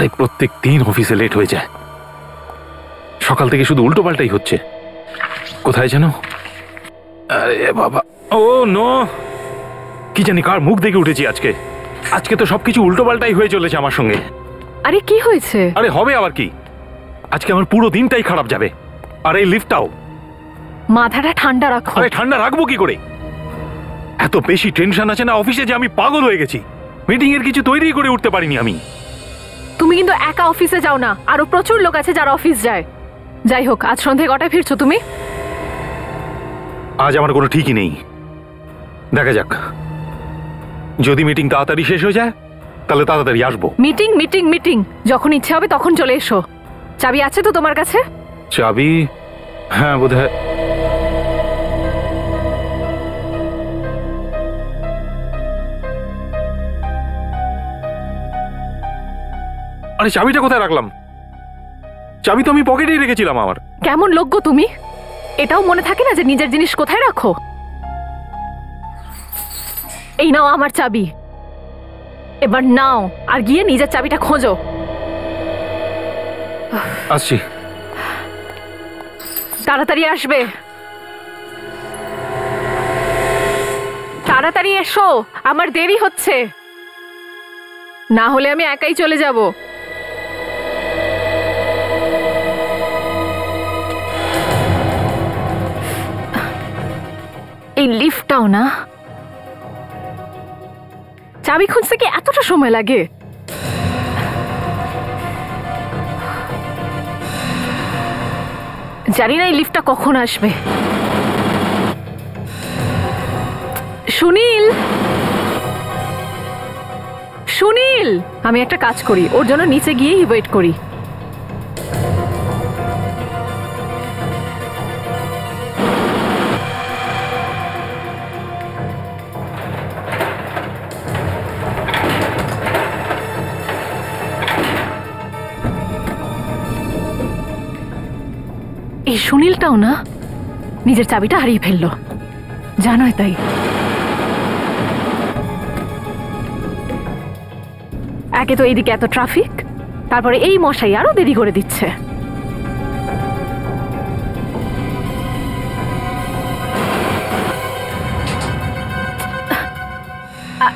আরে প্রত্যেক দিন অফিসে লেট হয়ে যায়, সকাল থেকে শুধু উল্টো পাল্টাই হচ্ছে। কোথায় যেন, আরে বাবা, ও নো, কি জানি কার মুখ দেখে উঠেছি আজকে। আজকে তো সবকিছু উল্টো পাল্টাই হয়ে চলেছে আমার সঙ্গে। আরে কি হয়েছে? আরে হবে আবার কি, আজকে আমার পুরো দিনটাই খারাপ যাবে। আর এই লিফটটাও। মাথাটা ঠান্ডা রাখো। আরে ঠান্ডা রাখবো কি করে, এত বেশি টেনশন আছে না অফিসে যে আমি পাগল হয়ে গেছি। মিটিং এর কিছু তৈরি করে উঠতে পারিনি আমি। তুমি কিন্তু একা অফিসে যাও না, আরো প্রচুর লোক আছে যারা অফিস যায়। যাই হোক, আজ সন্ধে কটায় ফিরছো তুমি? আজ আমার কোনো ঠিকই নেই, দেখা যাক। যদি মিটিং তাড়াতাড়ি শেষ হয়ে যায় তাহলে তাড়াতাড়ি আসবো। মিটিং মিটিং মিটিং, যখন ইচ্ছে হবে তখন চলে এসো। চাবি আছে তো তোমার কাছে? চাবি? হ্যাঁ বোধহয়। আরে চাবিটা কোথায় রাখলাম? চাবি তো আমি পকেটেই রেখেছিলাম আমার। কেমন লোক গো তুমি, এটাও মনে থাকে না যে নিজের জিনিস কোথায় রাখো? এই নাও আমার চাবি, এবার নাও আর গিয়ে নিজের চাবিটা খোঁজো। আসছি। তাড়াতাড়ি আসবে, তাড়াতাড়ি এসো, আমার দেরি হচ্ছে, না হলে আমি একাই চলে যাব। এই লিফটটাও না, চাবি খুঁজতে কি এতটা সময় লাগে? জানি না এই লিফটটা কখন আসবে। সুনীল, সুনীল, আমি একটা কাজ করি, ওর জন্য নিচে গিয়েই ওয়েট করি। এই সুনীলটাও না নিজের চাবিটা হারিয়ে ফেললো, জানোই তাই। একে তো এইদিকে এত ট্রাফিক, তারপরে এই মশাই আরো দেরি করে দিচ্ছে।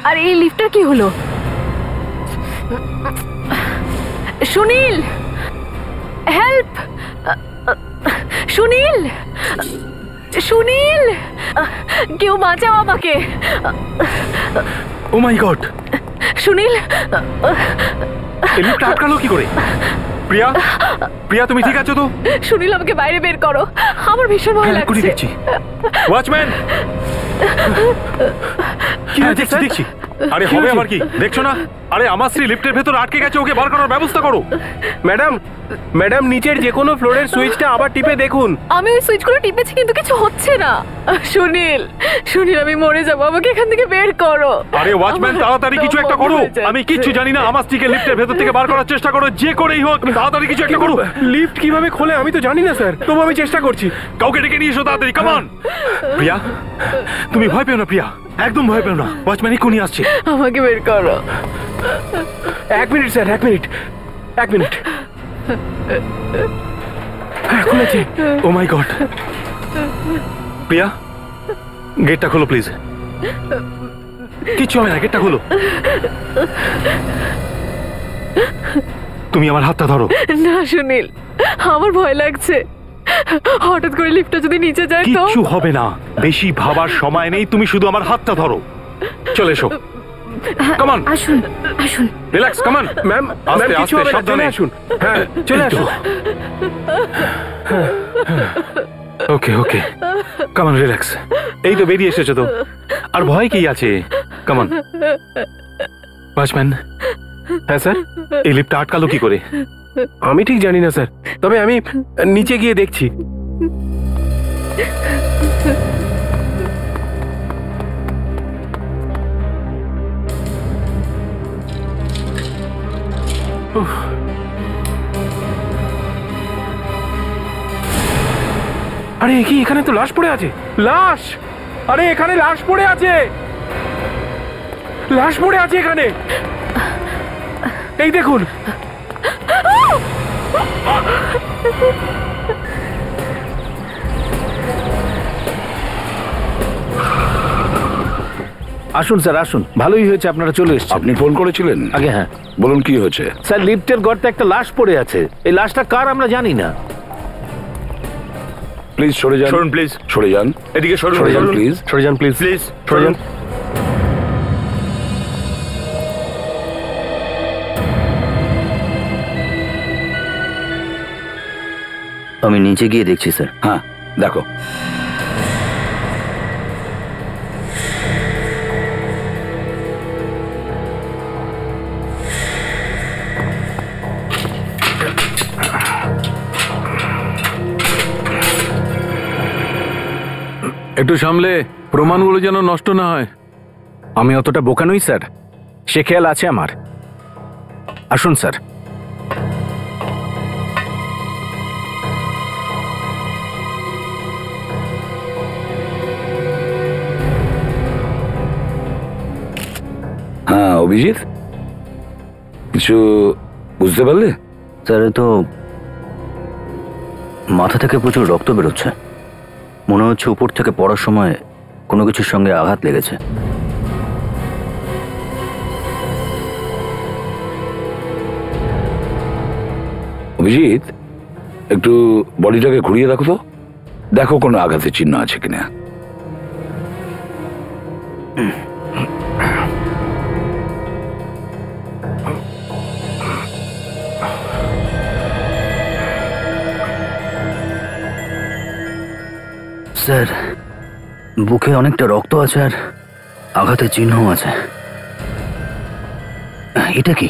আর এই লিফটটার কি হলো? সুনীল, হেল্প! সুনীল, সুনীল, কেউ বাঁচাও আমাকে। ও মাই গড, সুনীল, এই লিফটটা আটকালো কি করে? প্রিয়া, প্রিয়া তুমি ঠিক আছো তো? সুনীল, আমাকে বাইরে বের করো, আমার ভীষণ ভয় লাগছে। দেখছি। ওয়াচম্যান, কি দেখছি দেখছি। আরে হবে আবার কি, দেখছো না? আরে আমার স্ত্রী লিফটের ভেতর আটকে গেছে, ওকে বার করার ব্যবস্থা করো। ম্যাডাম, ম্যাডাম নিচের যে কোনো ফ্লোরের সুইচটা আবার টিপে দেখুন। আমি ওই সুইচগুলো টিপেছি কিন্তু কিছু হচ্ছে না। সুনীল, সুনীল, আমি মরে যাবো, আমাকে এখান থেকে বের করো। আরে ওয়াচম্যান, তাড়াতাড়ি কিছু একটা করো। আমি কিচ্ছু জানি না, আমার স্ত্রীকে লিফটের ভেতর থেকে বার করার চেষ্টা করো, যে করেই হোক তাড়াতাড়ি কিছু একটা করো। লিফট কিভাবে খোলে আমি তো জানি না স্যার, তবু আমি চেষ্টা করছি। কাউকে ডেকে নিয়ে এসো তাড়াতাড়ি, কাম অন। প্রিয়া, তুমি ভয় পেও না প্রিয়া, একদম ভয় পেও না, ওয়াচম্যান এক্ষুনি আসছে। আমাকে বের করো। এক মিনিট স্যার, এক মিনিট, এক মিনিট। হ্যাঁ, খুলেছি। ও মাই গড। প্রিয়া, গেটটা খোলো প্লিজ। কিচ্ছু হবে না, গেটটা খোলো। তুমি আমার হাতটা ধরো। না সুনীল, আমার ভয় লাগছে, হঠাৎ করে লিফটটা যদি নিচে যায় তো। কিচ্ছু হবে না, বেশি ভাবার সময় নেই, তুমি শুধু আমার হাতটা ধরো। চলে এসো, কাম অন। আসুন, আসুন। Relax, come on. ম্যাম, আস্তে কিছু আস্তে, হবে না, সাবধানে চলে আসুন। হ্যাঁ, চলে আসুন। Okay okay, come on, relax. এই তো বেরিয়ে এসেছো তো, আর ভয় কি আছে? Come on. ওয়াচম্যান। হ্যাঁ স্যার, এই লিফটটা আটকালো কি করে? আমি ঠিক জানি না স্যার, তবে আমি নিচে গিয়ে দেখছি। আরে কি, এখানে তো লাশ পড়ে আছে। লাশ! আরে এখানে লাশ পড়ে আছে, লাশ পড়ে আছে এখানে। এই দেখুন, আসুন স্যার আসুন, ভালোই হয়েছে আপনারা চলে এসেছেন। আপনি ফোন করেছিলেন? আগে হ্যাঁ বলুন কি হয়েছে। স্যার, লিফটের গর্তে একটা লাশ পড়ে আছে। এই লাশটা কার আমরা জানি না। প্লিজ সরে যান। সরুন প্লিজ, সরে যান। এদিকে সরুন, সরে যান প্লিজ। সরে যান প্লিজ, সরে যান। আমি নিচে গিয়ে দেখছি স্যার। হ্যাঁ দেখো। একটু সামলে, প্রমাণগুলো যেন নষ্ট না হয়। আমি অতটা বোকা নই স্যার, সে খেয়াল আছে আমার। আসুন স্যার। হ্যাঁ অভিজিৎ, কিছু বুঝতে পারলে? স্যার, এ তো মাথা থেকে প্রচুর রক্ত বেরোচ্ছে। মনে হচ্ছে উপর থেকে পড়ার সময় কোনো কিছুর সঙ্গে আঘাত লেগেছে। অভিজিৎ, একটু বডিটাকে ঘুরিয়ে দেখো তো, দেখো কোনো আঘাতের চিহ্ন আছে কিনা। স্যার, বুকে অনেকটা রক্ত আছে আর আঘাতের চিহ্নও আছে। এটা কি?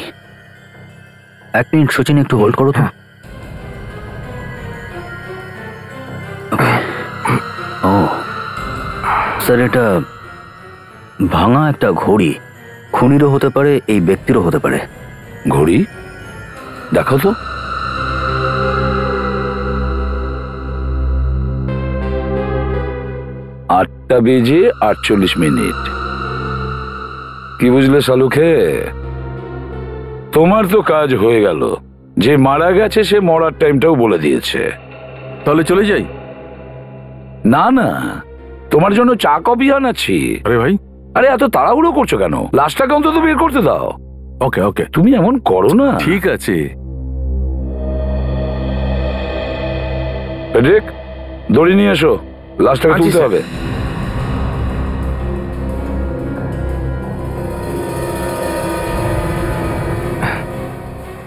1 মিনিট সচিন, একটু হোল্ড করো তো। Okay. ও স্যার, এটা ভাঙা একটা ঘড়ি। খুনিরও হতে পারে, এই ব্যক্তিরও হতে পারে। ঘড়ি দেখো তো। আটটা বেজে 48 মিনিট। কি বুঝলে শালুখে? তোমার তো কাজ হয়ে গেল। যে মারা গেছে সে মরার টাইমটাও বলে দিয়েছে। তাহলে চলে যাই? না না, তোমার জন্য চা কফি আনাচ্ছি। আরে ভাই, আরে এত তাড়াহুড়ো করছো কেন? লাশটাকে অন্তত বের করতে দাও। ওকে ওকে, তুমি এমন করো না। ঠিক আছে। ফেডরিক, দড়ি নিয়ে এসো, লাশটাকে আচ্ছা, তুলতে স্যার। হবে।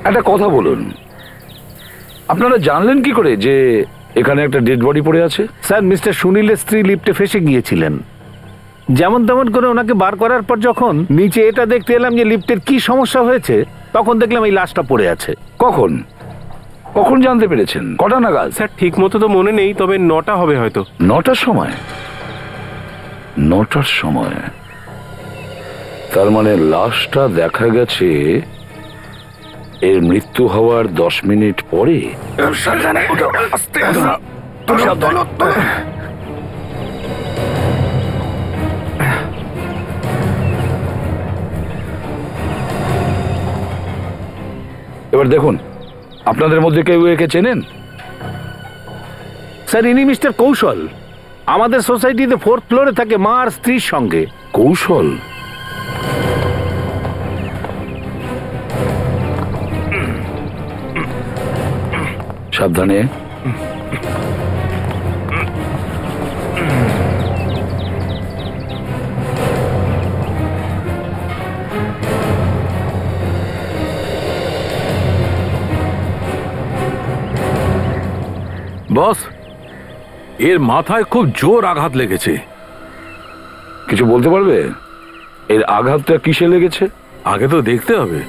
একটা কথা বলুন, আপনারা জানলেন কি করে যে এখানে একটা ডেড বডি পড়ে আছে? স্যার, মিস্টার সুনীলের স্ত্রী লিফটে ফেসে গিয়েছিলেন। যেমন তেমন করে ওনাকে বার করার পর যখন নিচে এটা দেখতে এলাম যে লিফটের কি সমস্যা হয়েছে, তখন দেখলাম এই লাশটা পড়ে আছে। কখন কখন জানতে পেরেছেন? কটা নাগাদ? স্যার ঠিক মতো তো মনে নেই, তবে 9টা হবে হয়তো। 9টার সময়? 9টার সময়? তার মানে লাশটা দেখা গেছে এর মৃত্যু হওয়ার 10 মিনিট পরে। এবার দেখুন, আপনাদের মধ্যে কেউ একে চেনেন? স্যার, ইনি মিস্টার কৌশল। আমাদের সোসাইটিতে 4th ফ্লোরে থাকে, মা আর স্ত্রীর সঙ্গে। কৌশল? সাবধানে। বস, এর মাথায় খুব জোর আঘাত লেগেছে। কিছু বলতে পারবে এর আঘাতটা কিসে লেগেছে? আগে তো দেখতে হবে।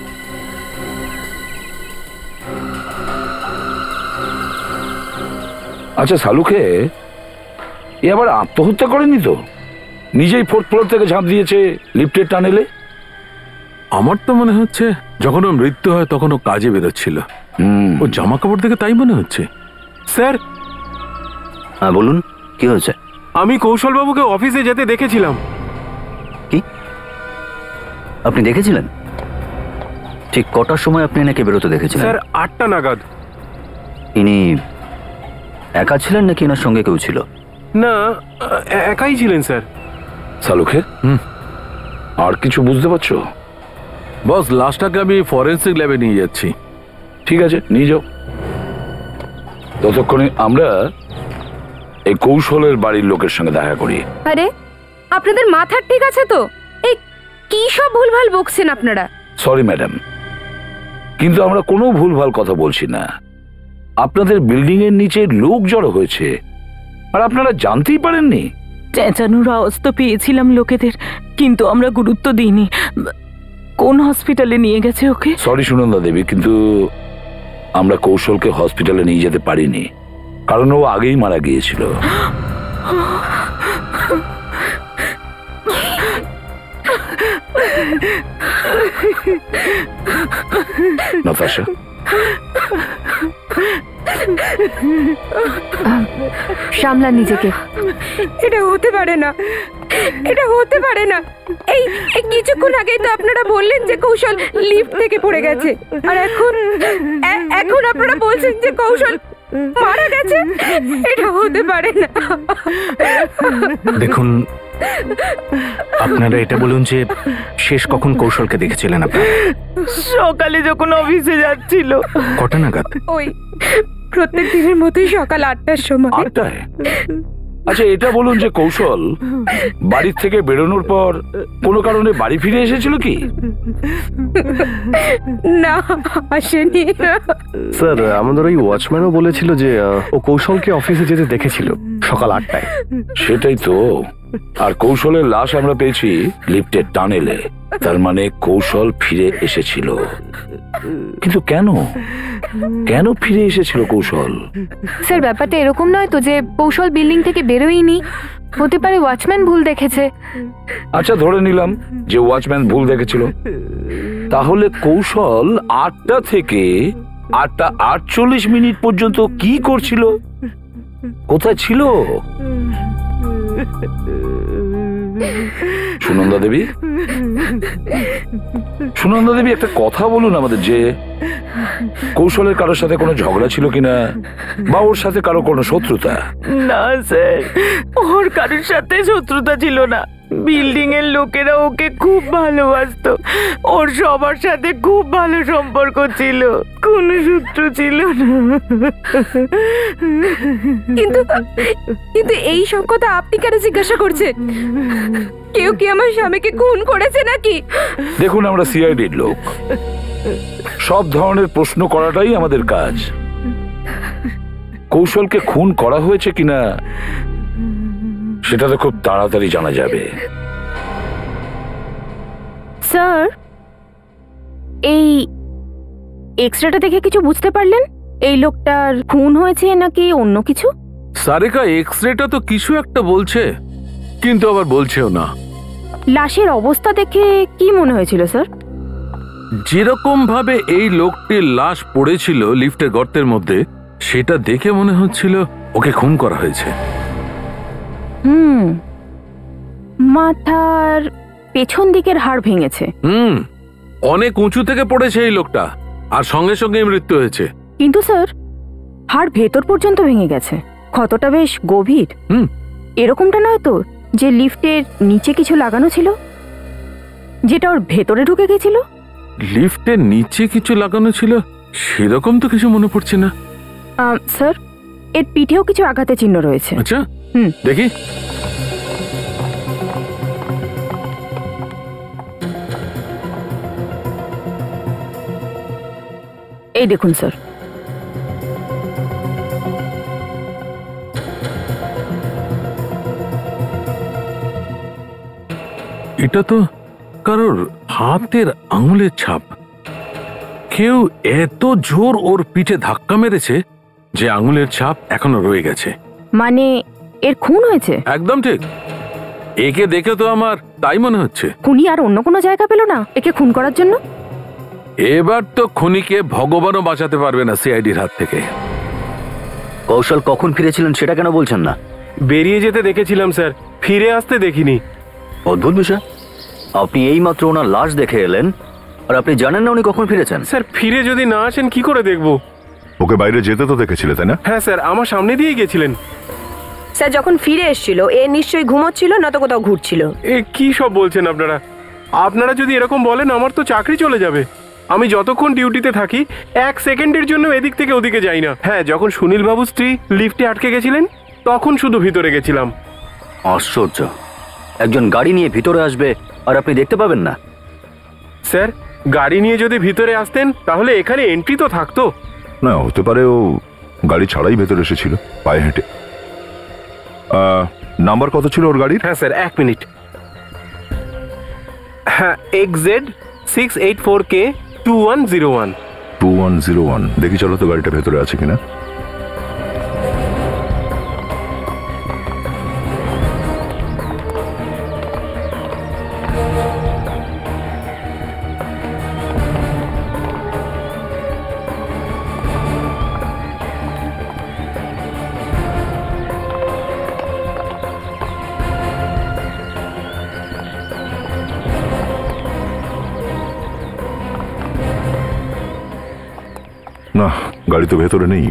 আচ্ছা শালুখে, এ আবার আত্মহত্যা করেনি তো? নিজেই 4th ফ্লোর থেকে ঝাঁপ দিয়েছে লিফটের টানেলে। আমার তো মনে হচ্ছে যখন ওর মৃত্যু হয় তখন ও কাজে বেরোচ্ছিল। ও জামা কাপড় দেখে তাই মনে হচ্ছে। স্যার, হ্যাঁ বলুন, কি হয়েছে? আমি কৌশলবাবুকে অফিসে যেতে দেখেছিলাম। কি আপনি দেখেছিলেন? ঠিক কটার সময় আপনি এনাকে বেরোতে দেখেছিলেন? স্যার 8টা নাগাদ। ইনি একা ছিলেন নাকি এনার সঙ্গে কেউ ছিল? না, একাই ছিলেন স্যার। সালুখে আর কিছু বুঝতে পারছো? বস, লাশটাকে আমি ফরেন্সিক ল্যাবে নিয়ে যাচ্ছি। ঠিক আছে, নিয়ে যাও। ততক্ষণে আমরা এই কৌশলের বাড়ির লোকের সঙ্গে দেখা করি। আরে আপনাদের মাথা ঠিক আছে তো? এই কি সব ভুলভাল বকছেন আপনারা? সরি ম্যাডাম, কিন্তু আমরা কোনো ভুলভাল কথা বলছি না। আপনাদের বিল্ডিং এর নিচে লোক জড়ো হয়েছে আর আপনারা জানতেই পারেননি। চেঁচানোর আওয়াজ তো পেয়েছিলাম লোকেদের, কিন্তু আমরা গুরুত্ব দিইনি। কোন হসপিটালে নিয়ে গেছে ওকে? সরি সুনন্দা দেবী, কিন্তু আমরা কৌশলকে হসপিটালে নিয়ে যেতে পারিনি, কারণ ও আগেই মারা গিয়েছিল। নাতাশা, সামলান নিজেকে। এটা হতে পারে না, এটা হতে পারে না। এই কিছুক্ষণ আগেই তো আপনারা বললেন যে কৌশল লিফট থেকে পড়ে গেছে, আর এখন আপনারা বলছেন যে কৌশল মারা গেছে। এটা হতে পারে না। দেখুন, আপনারা এটা বলুন যে শেষ কখন কৌশলকে দেখেছিলেন আপনারা? সকালে যখন অফিসে যাচ্ছিল। কটা নাগাদ? ওই প্রত্যেক দিনের মতোই সকাল 8টার সময়। 8টায়? আচ্ছা, এটা বলুন যে কৌশল বাড়ির থেকে বেরোনোর পর কোনো কারণে বাড়ি ফিরে এসেছিল কি? না, আসেনি। স্যার, আমাদের ওই ওয়াচম্যানও বলেছিল যে ও কৌশলকে অফিসে যেতে দেখেছিল সকাল 8টায়। সেটাই তো। আর কৌশলের লাশ আমরা পেয়েছি লিফটের টানেলে। তার মানে কৌশল ফিরে এসেছিল। কিন্তু কেন কেন ফিরে এসেছিল কৌশল? স্যার, ব্যাপারটা এরকম নয় তো যে কৌশল বিল্ডিং থেকে বেরোয়নি। হতে পারে ওয়াচম্যান ভুল দেখেছে। আচ্ছা, ধরে নিলাম যে ওয়াচম্যান ভুল দেখেছিল। তাহলে কৌশল 8টা থেকে 8:48 পর্যন্ত কি করছিল? কোথায় ছিল? সুনন্দা দেবী, সুনন্দা দেবী, একটা কথা বলুন আমাদের, যে কৌশলের কারোর সাথে কোনো ঝগড়া ছিল কিনা, বা ওর সাথে কারো কোনো শত্রুতা? না স্যার, ওর কারোর সাথে শত্রুতা ছিল না। বিল্ডিং এর লোকেরা ওকে খুব ভালোবাসতো। ওর সবার সাথে খুব ভালো সম্পর্ক ছিল, কোনো শত্রু ছিল না। কিন্তু এই সব কথা আপনি কেন জিজ্ঞাসা করছেন? কেউ কি আমার স্বামীকে খুন করেছে নাকি? দেখুন, আমরা সিআইডির লোক, সব ধরনের প্রশ্ন করাটাই আমাদের কাজ। কৌশলকে খুন করা হয়েছে কিনা সেটা তো খুব তাড়াতাড়ি জানা যাবে। স্যার, এই এক্সরেটা দেখে কিছু বুঝতে পারলেন? এই লোকটার খুন হয়েছে নাকি অন্য কিছু? সারিকা, এক্সরেটা তো কিছু একটা বলছে, কিন্তু আবার বলছেও না। লাশের অবস্থা দেখে কি মনে হয়েছিল স্যার? যেরকম ভাবে এই লোকটির লাশ পড়েছিল লিফটের গর্তের মধ্যে, সেটা দেখে মনে হচ্ছিল ওকে খুন করা হয়েছে। মাথার পেছন দিকের হাড় ভেঙেছে। অনেক উঁচু থেকে পড়েছে এই লোকটা, আর সঙ্গে সঙ্গে মৃত্যু হয়েছে। কিন্তু স্যার, হাড় ভেতর পর্যন্ত ভেঙে গেছে। ক্ষতটা বেশ গভীর। এরকমটা নয় তো যে লিফটের নিচে কিছু লাগানো ছিল, যেটা ওর ভেতরে ঢুকে গেছিল? লিফটের নিচে কিছু লাগানো ছিল সেরকম তো কিছু মনে পড়ছে না। স্যার, এর পিঠেও কিছু আঘাতের চিহ্ন রয়েছে। আচ্ছা, দেখি। এই দেখুন স্যার। এটা তো কারোর হাতের আঙুলের ছাপ। কেউ এত জোর ওর পিঠে ধাক্কা মেরেছে যে আঙুলের ছাপ এখনো রয়ে গেছে। মানে এর খুন হয়েছে? একদম ঠিক। একে দেখে তো আমার তাই মনে হচ্ছে। খুনি আর অন্য কোনো জায়গা পেল না একে খুন করার জন্য? এবার তো খুনিকে ভগবানও বাঁচাতে পারবে না সিআইডির হাত থেকে। কৌশল কখন ফিরেছিলেন সেটা কেন বলছেন না? বেরিয়ে যেতে দেখেছিলাম স্যার, ফিরে আসতে দেখিনি। অদ্ভুত বিষয়, আপনি এইমাত্র ওনার লাশ দেখে এলেন আর আপনি জানেন না উনি কখন ফিরেছেন? স্যার, ফিরে যদি না আসেন কি করে দেখবো? ওকে বাইরে যেতে তো দেখেছিলে, তাই না? হ্যাঁ স্যার, আমার সামনে দিয়ে গেছিলেন। স্যার যখন ফিরে এসেছিল এ নিশ্চয়ই ঘুমোচ্ছিল, না তো কোথাও ঘুরছিল। এ কি সব বলছেন আপনারা? আপনারা যদি এরকম বলেন আমার তো চাকরি চলে যাবে। আমি যতক্ষণ ডিউটিতে থাকি 1 সেকেন্ডের জন্য এদিক থেকে ওদিকে যাই না। হ্যাঁ, যখন সুনীল বাবুর স্ত্রী লিফটে আটকে গেছিলেন তখন শুধু ভিতরে গেছিলাম। আশ্চর্য, একজন গাড়ি নিয়ে ভিতরে আসবে আর আপনি দেখতে পাবেন না? স্যার, গাড়ি নিয়ে যদি ভিতরে আসতেন তাহলে এখানে এন্ট্রি তো থাকতো। না, হতে পারে ও গাড়ি ছাড়াই ভেতরে এসেছিল পায়ে হেঁটে। নাম্বার কত ছিল ওর গাড়ির? হ্যাঁ স্যার, 1 মিনিট। হ্যাঁ, XZ684K 2101। 2101। দেখি চলো তো গাড়িটা ভেতরে আছে কিনা। না, গাড়ি তো ভেতরে নেই।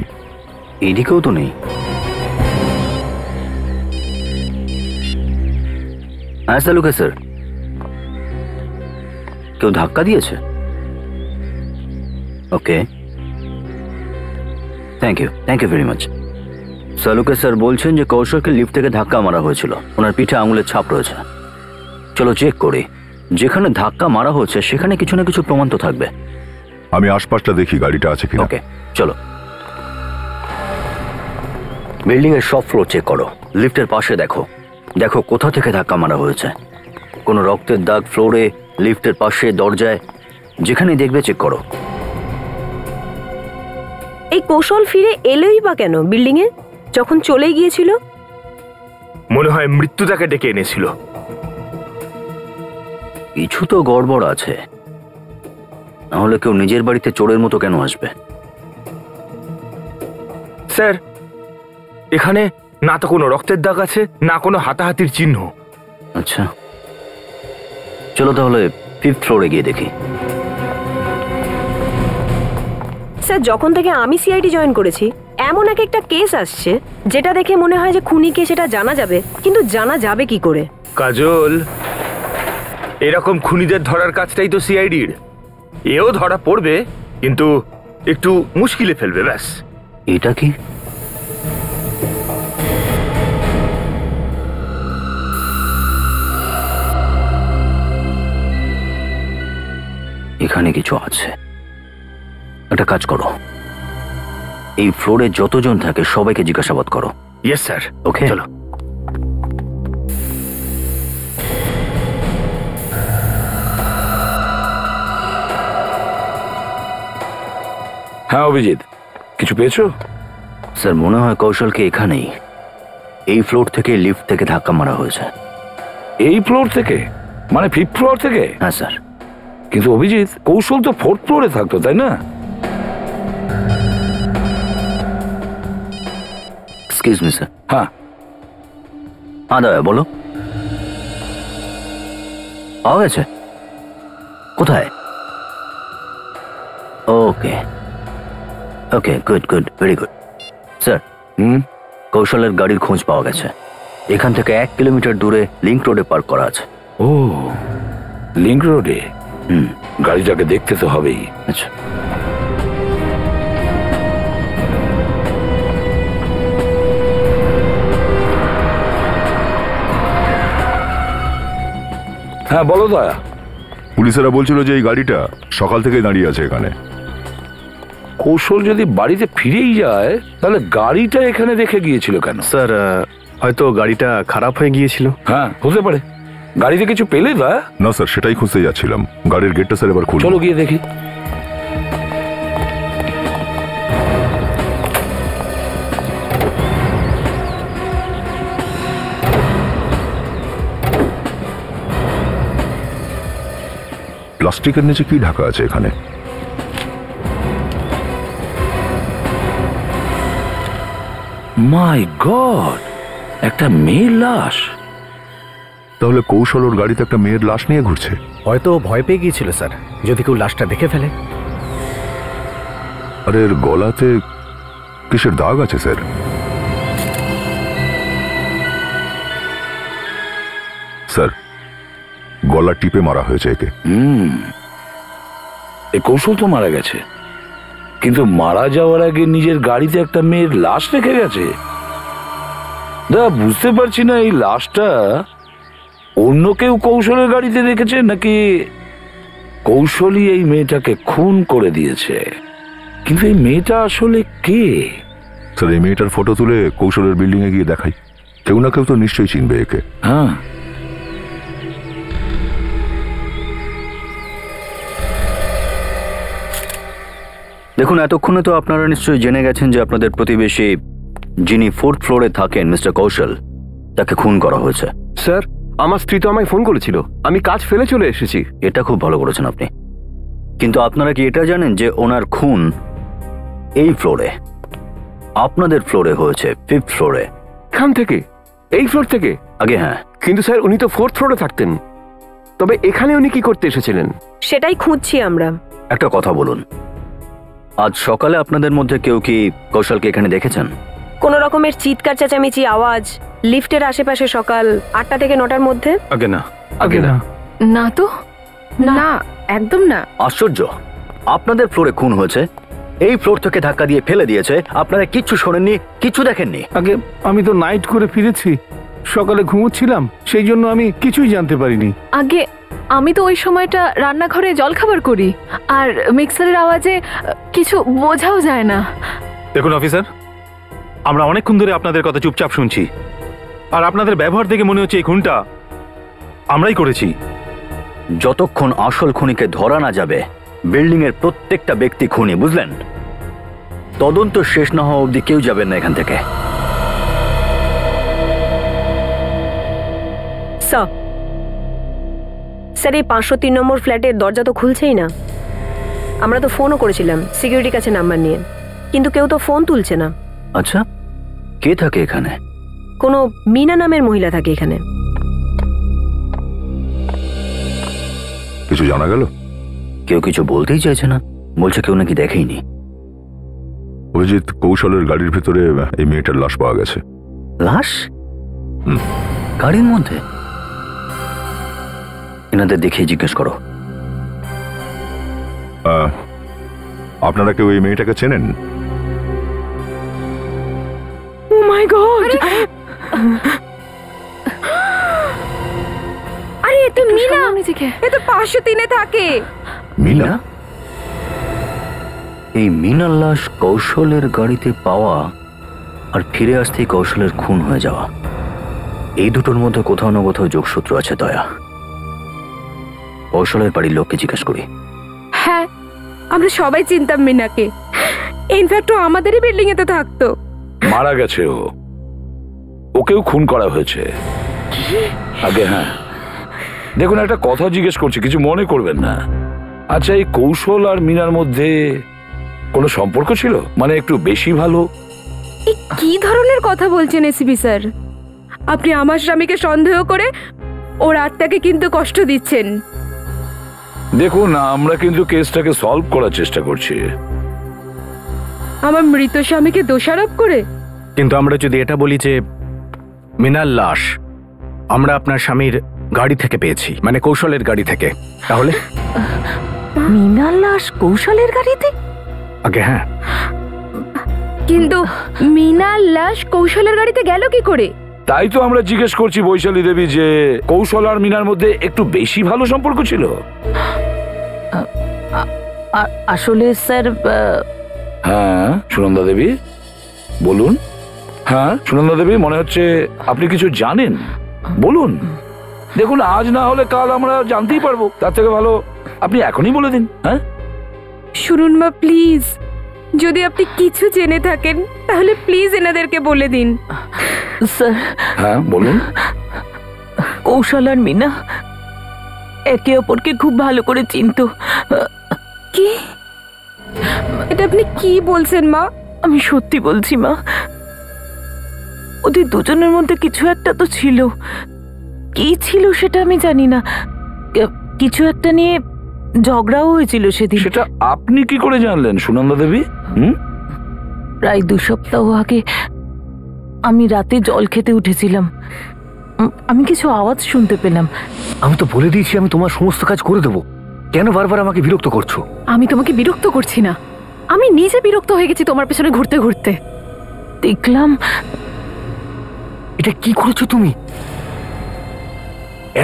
এদিকেও তো নেই। হ্যাঁ সালুকে স্যার, কেউ ধাক্কা দিয়েছে? Okay, thank you very much. সালুকে স্যার বলছেন যে কৌশলকে লিফট থেকে ধাক্কা মারা হয়েছিল, ওনার পিঠে আঙুলের ছাপ রয়েছে। চলো চেক করি, যেখানে ধাক্কা মারা হয়েছে সেখানে কিছু না কিছু প্রমাণ তো থাকবে। আমি আশপাশটা দেখি গাড়িটা আছে কিনা। ওকে চলো। বিল্ডিং এর সব ফ্লোর চেক করো, লিফটের পাশে দেখো কোথা থেকে ধাক্কা মারা হয়েছে। কোনো রক্তের দাগ ফ্লোরে, লিফটের পাশে, দরজায়, যেখানে দেখবে চেক করো। এই কৌশল ফিরে এলোই বা কেন বিল্ডিং এ, যখন চলেই গিয়েছিল? মনে হয় মৃত্যু তাকে ডেকে এনেছিল। কিছু তো গড়বড় আছে, নাহলে কেউ নিজের বাড়িতে চোরের মতো কেন আসবে? স্যার, এখানে না তো কোনো রক্তের দাগ আছে, না কোনো হাতাহাতির চিহ্ন। আচ্ছা চলো তাহলে 5th ফ্লোরে গিয়ে দেখি। স্যার, যখন থেকে আমি সিআইডি জয়েন করেছি এমন একটা কেস আসছে যেটা দেখে মনে হয় যে খুনিকে সেটা জানা যাবে, কিন্তু জানা যাবে কি করে? কাজল, এরকম খুনিদের ধরার কাজটাই তো সিআইডির। এও ধরা পড়বে, কিন্তু একটু মুশকিলে ফেলবে, ব্যাস। এটা কি? এখানে কিছু আছে। একটা কাজ করো, এই ফ্লোরে যতজন থাকে সবাইকে জিজ্ঞাসাবাদ করো। Yes sir. ওকে চলো। হ্যাঁ অভিজিৎ, কিছু পেয়েছো? স্যার মনে হয় কৌশলকে এখানেই, এই ফ্লোর থেকে লিফট থেকে ধাক্কা মারা হয়েছে। এই ফ্লোর থেকে? মানে 5th ফ্লোর থেকে? হ্যাঁ স্যার। কিন্তু অভিজিৎ, কৌশল তো 4th ফ্লোরে থাকতো, তাই না? Excuse me sir. হ্যাঁ দাদা বলো। পাওয়া গেছে? কোথায়? ওকে ওকে, গুড, ভেরি গুড। স্যার, কৌশলের গাড়ির খোঁজ পাওয়া গেছে। এখান থেকে 1 কিলোমিটার দূরে লিংক রোডে পার্ক করা আছে। ও, লিংক রোডে? গাড়িটাকে দেখতে তো হবেই। আচ্ছা হ্যাঁ বলো দয়া। পুলিশেরা বলছিল যে এই গাড়িটা সকাল থেকে দাঁড়িয়ে আছে এখানে। কৌশল যদি বাড়িতে ফিরেই যায় তাহলে গাড়িটা এখানে রেখে গিয়েছিল কেন? স্যার, হয়তো গাড়িটা খারাপ হয়ে গিয়েছিল। হ্যাঁ হতে পারে। গাড়িতে কিছু পেলে দয়া? না স্যার, সেটাই খুঁজতে যাচ্ছিলাম। গাড়ির গেটটা স্যার এবার খুলুন। চলো গিয়ে দেখি। প্লাস্টিকের নিচে কি ঢাকা আছে এখানে? মাই গড, একটা মেয়ের লাশ। তাহলে কৌশল ওর গাড়িতে একটা মেয়ের লাশ নিয়ে ঘুরছে। হয়তো ভয় পেয়ে গিয়েছিল স্যার, যদি কেউ লাশটা দেখে ফেলে। আরে এর গলাতে কিসের দাগ আছে স্যার? স্যার, গলা টিপে মারা হয়েছে একে। এই কৌশল তো মারা গেছে, কিন্তু মারা যাওয়ার আগে নিজের গাড়িতে একটা মেয়ের লাশ রেখে গেছে। বুঝতে পারছি না এই লাশটা অন্য কেউ কৌশলের গাড়িতে রেখেছে নাকি কৌশলই এই মেয়েটাকে খুন করে দিয়েছে। কিন্তু এই মেয়েটা আসলে কে? স্যার, এই মেয়েটার ফটো তুলে কৌশলের বিল্ডিং এ গিয়ে দেখাই, কেউ না কেউ তো নিশ্চয়ই চিনবে একে। হ্যাঁ, দেখুন, এতক্ষণে তো আপনারা নিশ্চয়ই জেনে গেছেন যে আপনাদের প্রতিবেশী যিনি 4th ফ্লোরে থাকেন, মিস্টার কৌশল, তাকে খুন করা হয়েছে। স্যার, আমার স্ত্রী তো আমায় ফোন করেছিল, আমি কাজ ফেলে চলে এসেছি। এটা খুব ভালো করেছেন আপনি। কিন্তু আপনারা কি এটা জানেন যে ওনার খুন এই ফ্লোরে, আপনাদের ফ্লোরে হয়েছে, 5th ফ্লোরে। এখান থেকে? এই ফ্লোর থেকে? আগে হ্যাঁ। কিন্তু স্যার, উনি তো 4th ফ্লোরে থাকতেন, তবে এখানে উনি কি করতে এসেছিলেন? সেটাই খুঁজছি আমরা। একটা কথা বলুন, আজ সকালে আপনাদের মধ্যে কেউ কি কৌশলকে এখানে দেখেছেন? কোন রকমের চিৎকার চেঁচামেচি আওয়াজ লিফটের আশেপাশে সকাল 8টা থেকে 9টার মধ্যে? আগে না, আগে না। না তো, না, একদম না। আশ্চর্য, আপনাদের ফ্লোরে খুন হয়েছে, এই ফ্লোর থেকে ধাক্কা দিয়ে ফেলে দিয়েছে, আপনারা কিচ্ছু শোনেননি, কিচ্ছু দেখেননি। আগে আমি তো নাইট করে ফিরেছি, সকালে ঘুমোচ্ছিলাম, সেই জন্য আমি কিছুই জানতে পারিনি। আগে আমি তো ওই সময়টা রান্নাঘরে জলখাবার করি, আর মিক্সারের আওয়াজে কিছু বোঝাও যায় না। দেখুন অফিসার, আমরা অনেকক্ষণ ধরে আপনাদের কথা চুপচাপ শুনছি, আর আপনাদের ব্যবহার দেখে মনে হচ্ছে এই খুনটা আমরাই করেছি। যতক্ষণ আসল খুনিকে ধরা না যাবে, বিল্ডিং এর প্রত্যেকটা ব্যক্তি খুনি, বুঝলেন? তদন্ত শেষ না হওয়া অবধি কেউ যাবেন না এখান থেকে। স্যার, এই 503 নম্বর ফ্ল্যাটের দরজা তো খুলছেই না। আমরা তো ফোনও করেছিলাম সিকিউরিটির কাছে নাম্বার নিয়ে, কিন্তু কেউ তো ফোন তুলছে না। আচ্ছা, কে থাকে এখানে? কোনো মিনা নামের মহিলা থাকে এখানে। কিছু জানা গেল? কেউ কিছু বলতেই চাইছে না, বলছে কেউ নাকি দেখেইনি। অভিজিৎ, কৌশলের গাড়ির ভেতরে এই মেয়েটার লাশ পাওয়া গেছে। লাশ? গাড়ির মধ্যে? এনাদের দেখিয়ে জিজ্ঞেস করো। আপনারা কেউ এই মেয়েটাকে চেনেন? ও মাই গড! আরে এ তো মিনা, নিজেকে এ তো 503-এ থাকে। মিনা? এই মিনার লাশ কৌশলের গাড়িতে পাওয়া আর ফিরে আসতেই কৌশলের খুন হয়ে যাওয়া, এই দুটোর মধ্যে কোথাও না কোথাও যোগসূত্র আছে। দয়া, কৌশলের বাড়ির লোককে জিজ্ঞেস করি। হ্যাঁ, আমরা সবাই চিনতাম মিনাকে। ইনফ্যাক্ট ও আমাদেরই বিল্ডিং এ তো থাকতো। মারা গেছে ওকেও খুন করা হয়েছে। আগে হ্যাঁ, দেখুন, একটা কথা জিজ্ঞেস করছি, কিছু মনে করবেন না। আচ্ছা, এই কৌশল আর মিনার মধ্যে কোনো সম্পর্ক ছিল? মানে একটু বেশি ভালো? কি ধরনের কথা বলছেন এসিপি স্যার? আপনি আমার স্বামীকে সন্দেহ করে ওর আত্মাকে কিন্তু কষ্ট দিচ্ছেন। দেখুন, আমরা কিন্তু কেসটাকে সলভ করার চেষ্টা করছি। আমার মৃত স্বামীকে দোষারোপ করে? কিন্তু আমরা যদি এটা বলি যে মিনার লাশ আমরা আপনার স্বামীর গাড়ি থেকে পেয়েছি, মানে কৌশলের গাড়ি থেকে, তাহলে? মিনার লাশ কৌশলের গাড়িতে? আগে হ্যাঁ। কিন্তু মিনার লাশ কৌশলের গাড়িতে গেল কি করে? তাই তো আমরা জিজ্ঞেস করছি বৈশালী দেবী, যে কৌশল আর মিনার মধ্যে একটু বেশি ভালো সম্পর্ক ছিল? আসলে স্যার, হ্যাঁ সুনন্দা দেবী বলুন। হ্যাঁ সুনন্দা দেবী, মনে হচ্ছে আপনি কিছু জানেন, বলুন। দেখুন, আজ না হলে কাল আমরা জানতেই পারবো, তার থেকে ভালো আপনি এখনই বলে দিন। হ্যাঁ শুনুন মা, প্লিজ, যদি আপনি কিছু জেনে থাকেন তাহলে প্লিজ এনাদেরকে বলে দিন। স্যার, হ্যাঁ বলুন। কৌশল আর মিনা একে অপরকে খুব ভালো করে চিনতো। কি? এটা আপনি কি বলছেন মা? আমি সত্যি বলছি মা, ওদের দুজনের মধ্যে কিছু একটা তো ছিল। কি ছিল সেটা আমি জানি না, কিছু একটা নিয়ে ঝগড়াও হয়েছিল সেদিন। সেটা আপনি কি করে জানলেন সুনন্দা দেবী? প্রায় 2 সপ্তাহ আগে আমি রাতে জল খেতে উঠেছিলাম। আমি কিছু আওয়াজ শুনতে পেলাম। আমি তো বলে দিয়েছি আমি তোমার সমস্ত কাজ করে দেবো, কেন বারবার আমাকে বিরক্ত করছো? আমি তোমাকে বিরক্ত করছি না, আমি নিজে বিরক্ত হয়ে গেছি তোমার পেছনে ঘুরতে ঘুরতে। দেখলাম। এটা কি করেছো তুমি?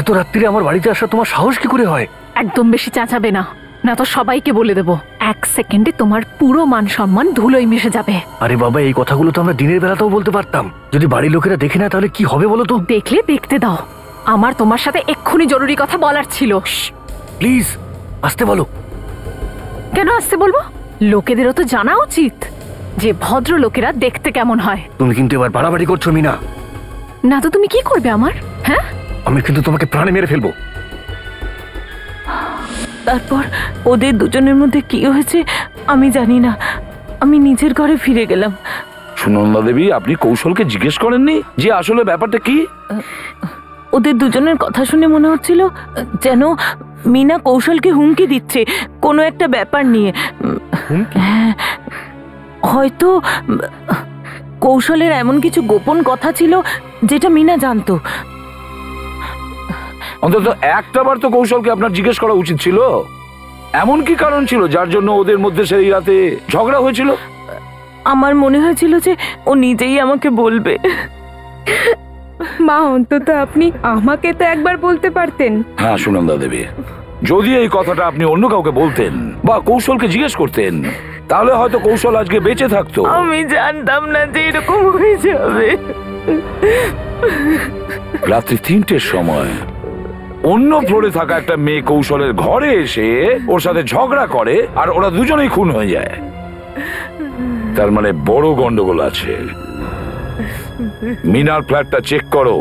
এত রাত্রিরে আমার বাড়িতে আসা তোমার সাহস কি করে হয়? একদম বেশি চেঁচাবে না, না তো সবাইকে বলে দেবো। 1 সেকেন্ডে তোমার পুরো মান সম্মান ধুলোয় মিশে যাবে। আরে বাবা, এই কথাগুলো তো আমরা দিনের বেলাতেও বলতে পারতাম। যদি বাড়ির লোকেরা দেখে না তাহলে কি হবে বলো তো? দেখলে দেখতে দাও, আমার তোমার সাথে এক্ষুনি জরুরি কথা বলার ছিল। প্লিজ আসতে বলো। কেন আসতে বলবো? লোকেদেরও তো জানা উচিত যে ভদ্র লোকেরা দেখতে কেমন হয়। তুমি কিন্তু এবার বাড়াবাড়ি করছো মিনা। না তো তুমি কি করবে আমার? হ্যাঁ, আমি কিন্তু তোমাকে প্রাণে মেরে ফেলবো। তারপর ওদের দুজনের মধ্যে কি হয়েছে আমি জানি না। আমি নিজের ঘরে ফিরে গেলাম। সুনন্দা দেবী, আপনি কৌশলকে জিজ্ঞেস করেননি যে আসলে ব্যাপারটা কি? ওদের দুজনের কথা শুনে মনে হচ্ছিল যেন মিনা কৌশলকে হুমকি দিচ্ছে কোনো একটা ব্যাপার নিয়ে। হ্যাঁ, হয়তো কৌশলের এমন কিছু গোপন কথা ছিল যেটা মিনা জানতো। অন্তত একটা বার তো কৌশলকে আপনার জিজ্ঞেস করা উচিত ছিল। এমন কি কারণ ছিল যার জন্য ওদের মধ্যে সেই রাতে ঝগড়া হয়েছিল? আমার মনে হয়েছিল যে ও নিজেই আমাকে বলবে। মা, অন্তত আপনি আমাকে তো একবার বলতে পারতেন। হ্যাঁ সুনন্দা দেবী, যদি এই কথাটা আপনি অন্য কাউকে বলতেন বা কৌশলকে জিজ্ঞেস করতেন তাহলে হয়তো কৌশল আজকে বেঁচে থাকতো। আমি জানতাম না যে এরকম হয়ে যাবে। রাত্রি 3টের সময় অন্য ফ্লোরে থাকা একটা মেয়ে কৌশলের ঘরে এসে ওর সাথে ঝগড়া করে আর ওরা দুজনেই খুন হয়ে যায়। তার মানে বড় গন্ডগোল আছে। মিনার ফ্ল্যাটটা চেক করো।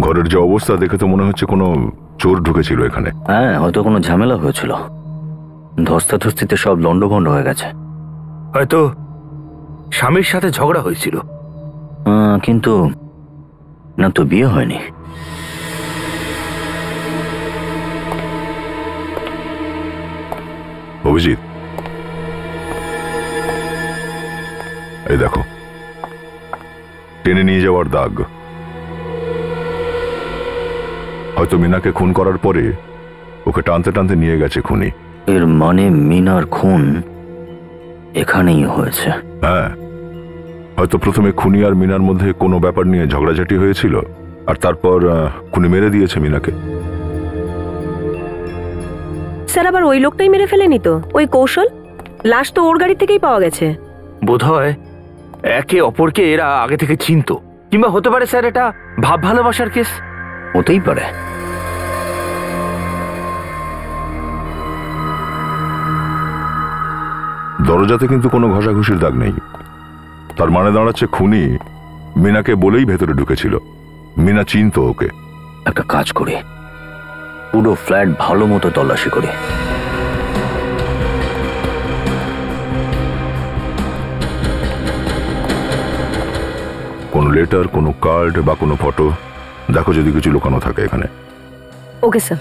ঘরের যে অবস্থা দেখে তো মনে হচ্ছে কোনো চোর ঢুকেছিল এখানে। হ্যাঁ, হয়তো কোনো ঝামেলা হয়েছিল। ধস্তাধস্তিতে সব লন্ডভন্ড হয়ে গেছে। হয়তো স্বামীর সাথে ঝগড়া হয়েছিল। কিন্তু না তো, বিয়ে হয়নি। অভিজিৎ, এই দেখো, টেনে নিয়ে যাওয়ার দাগ। হয়তো মিনাকে খুন করার পরে ওকে টানতে টানতে নিয়ে গেছে খুনি। এর মানে মিনার খুন এখানেই হয়েছে? হ্যাঁ, হয়তো প্রথমে খুনি আর মিনার মধ্যে কোনো ব্যাপার নিয়ে ঝগড়াঝাটি হয়েছিল আর তারপর খুনি মেরে দিয়েছে মিনাকে। স্যার, আবার ওই লোকটাই মেরে ফেলেনি তো? ওই কৌশল? লাশ তো ওর গাড়ি থেকেই পাওয়া গেছে। বোধহয় একে অপরকে এরা আগে থেকে চিনতো, কিংবা হতে পারে স্যার এটা ভাব ভালোবাসার কেস। হতেই পারে। দরজাতে কিন্তু কোনো ঘষাঘষির দাগ নেই। তার মানে দাঁড়াচ্ছে খুনি মিনাকে বলেই ভেতরে ঢুকেছিল। মিনা চিনতো ওকে। একটা কাজ করি, পুরো ফ্ল্যাট ভালো মতো তল্লাশি করি। কোনো লেটার, কোনো কার্ড বা কোনো ফটো দেখো যদি কিছু লুকানো থাকে এখানে। Okay sir.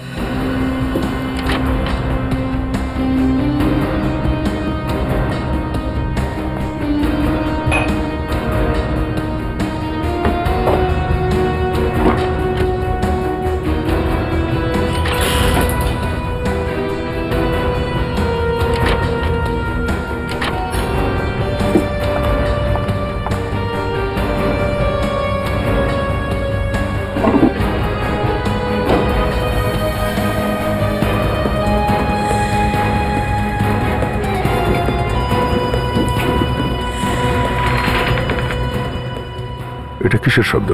এটা কিসের শব্দ?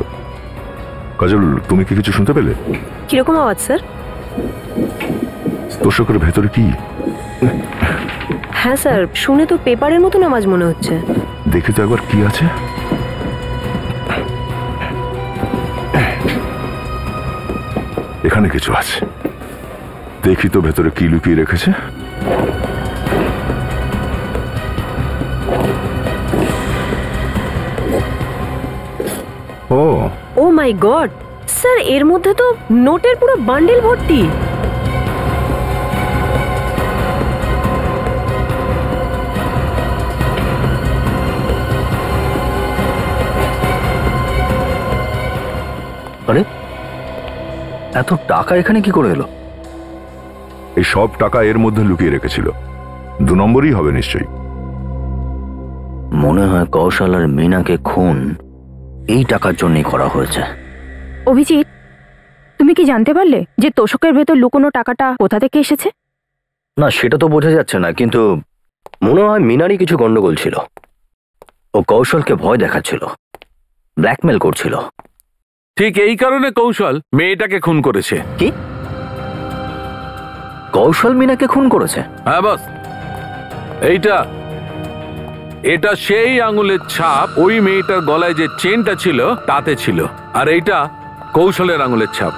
কাজল, তুমি কি কিছু শুনতে পেলে? কিরকম আওয়াজ স্যার? তোষকের ভেতরে কি? হ্যাঁ স্যার, শুনে তো পেপারের মতন আওয়াজ মনে হচ্ছে। দেখি তো একবার কি আছে। এখানে কিছু আছে, দেখি তো ভেতরে কি লুকিয়ে রেখেছে। ও ও মাই গড স্যার, এর মধ্যে তো নোটের পুরো বান্ডেল ভর্তি। আরে এত টাকা এখানে কি করে এলো? এই সব টাকা এর মধ্যে লুকিয়ে রেখেছিল। 2 নম্বরই হবে নিশ্চয়ই। মনে হয় কৌশল আর মিনাকে খুন এই টাকার জন্যই করা হয়েছে। অভিজিৎ, তুমি কি জানতে পারলে যে তোষকের ভেতর লুকোনো টাকাটা কোথা থেকে এসেছে? না, সেটা তো বোঝা যাচ্ছে না, কিন্তু মনে হয় মিনারই কিছু গন্ডগোল ছিল। ও কৌশলকে ভয় দেখাচ্ছিল, ব্ল্যাকমেল করছিল। ঠিক এই কারণে কৌশল মেয়েটাকে খুন করেছে। কি? কৌশল মিনাকে খুন করেছে? হ্যাঁ বস, এটা সেই আঙুলের ছাপ ওই মেয়েটার গলায় যে চেনটা ছিল তাতে ছিল, আর এইটা কৌশলের আঙুলের ছাপ।